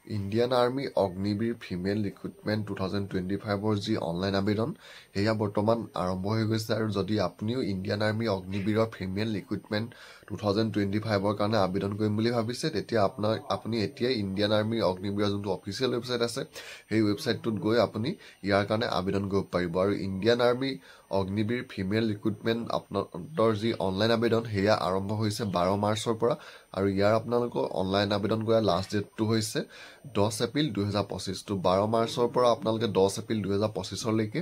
Indian army Agniveer female recruitment 2025 যি online আবেদন সেয়া বৰ্তমান আৰম্ভ হৈ গৈছে আৰু যদি আপুনিও ইণ্ডিয়ান আৰ্মি অগ্নিবীৰৰ ফিমেল ৰিক্ৰুটমেণ্ট 2025 কাৰণে আবেদন কৰিম বুলি ভাবিছে তেতিয়া আপুনি এতিয়াই ইণ্ডিয়ান আৰ্মি অগ্নিবীৰৰ যোনটো অফিচিয়েল ৱেবছাইট আছে সেই ৱেবছাইটটোত গৈ আপুনি ইয়াৰ কাৰণে আবেদন কৰিব পাৰিব আৰু Indian army Agniveer female recruitment আপোনালোকৰ যি অনলাইন আবেদন সেয়া আৰম্ভ হৈছে 12 মাৰ্চৰ পৰা আৰু ইয়াৰ আপোনালোকৰ অনলাইন আবেদন কৰাৰ লাষ্ট ডেটটো হৈছে 10 এপ্ৰিল 2025 তো 12 মাৰ্চৰ পৰা আপোনালোকে 10 এপ্ৰিল 2025 লৈকে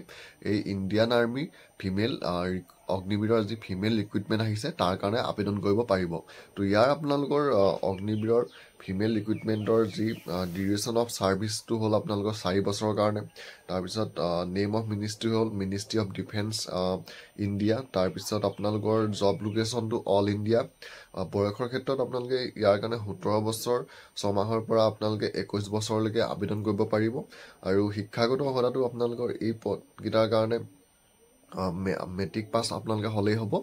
এই ইণ্ডিয়ান আৰ্মি ফিমেল অগ্নিবীৰৰ যি ফিমেল ৰিক্ৰুটমেণ্ট আহিছে তাৰ কাৰণে আবেদন কৰিব পাৰিব তো ইয়াৰ আপোনালোকৰ অগ্নিবীৰৰ ফিমেল ৰিক্ৰুটমেণ্টৰ যি ডিউৰেশ্যন অফ ছাৰ্ভিচটো হ'ল আপোনালোকৰ 4 বছৰৰ কাৰণে তাৰপিছত নেম অফ মিনিষ্ট্ৰি হ'ল মিনিষ্ট্ৰি অফ ডিফেন্স ইণ্ডিয়া তাৰপিছত আপোনালোকৰ জব লোকেশ্যনটো অল ইণ্ডিয়া বয়সৰ ক্ষেত্ৰত আপোনালোকে ইয়াৰ কাৰণে 17 বছৰ 6 মাহৰ পৰা আপোনালোকে 21 বছৰলৈকে আবেদন কৰিব পাৰিব আৰু শিক্ষাগত অৰ্হতাটো আপোনালোকৰ এই পদকেইটাৰ কাৰণে মেট্ৰিক পাছ আপোনালোকে হ'লেই হ'ব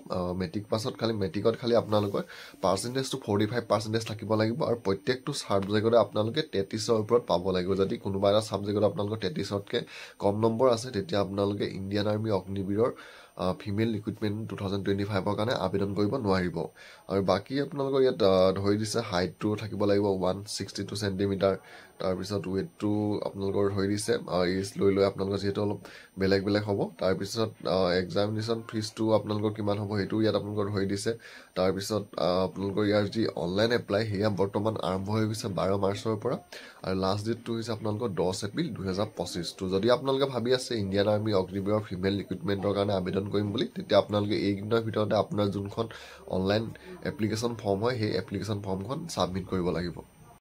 মেট্ৰিকত খালি আপোনালোকৰ পাৰ্চেণ্টেজটো 45% থাকিব লাগিব আৰু প্ৰত্যেকটো ছাবজেক্টতে আপোনালোকে 33ৰ ওপৰত পাব লাগিব যদি কোনোবা এটা ছাবজেক্টত আপোনালোকৰ 33তকৈ কম নম্বৰ আছে তেতিয়া আপোনালোকে ইণ্ডিয়ান আৰ্মি অগ্নিবীৰৰ ফিমেল ৰিক্ৰুটমেণ্ট 2025ৰ কাৰণে আবেদন কৰিব নোৱাৰিব আৰু বাকী আপোনালোকৰ ইয়াত ধৰি দিছে হাইটটো থাকিব লাগিব 162 চেণ্টিমিটাৰ তাৰপিছত ৱেইটটো আপোনালোকৰ ধৰি দিছে এজ লৈ আপোনালোকৰ যিহেতু অলপ বেলেগ হ'ব তাৰপিছত এক্সামিনেশ্যন ফিজটো আপোনালোকৰ কিমান হ'ব সেইটো ইয়াত আপোনালোকৰ ধৰি দিছে তাৰপিছত আপোনালোকৰ ইয়াৰ যি অনলাইন এপ্লাই সেয়া বৰ্তমান আৰম্ভ হৈ গৈছে 12 মাৰ্চৰ পৰা আৰু লাষ্ট ডেটটো হৈছে আপোনালোকৰ 10 এপ্ৰিল 2025 তো যদি আপোনালোকে ভাবি আছে ইণ্ডিয়ান আৰ্মি অগ্নিবীৰৰ ফিমেল ৰিক্ৰুটমেণ্টৰ কাৰণে আবেদন কৰিম বুলি তেতিয়া আপোনালোকে এইকেইদিনৰ ভিতৰতে আপোনাৰ যোনখন অনলাইন এপ্লিকেশ্যন ফৰ্ম হয় সেই এপ্লিকেশ্যন ফৰ্মখন ছাবমিট কৰিব লাগিব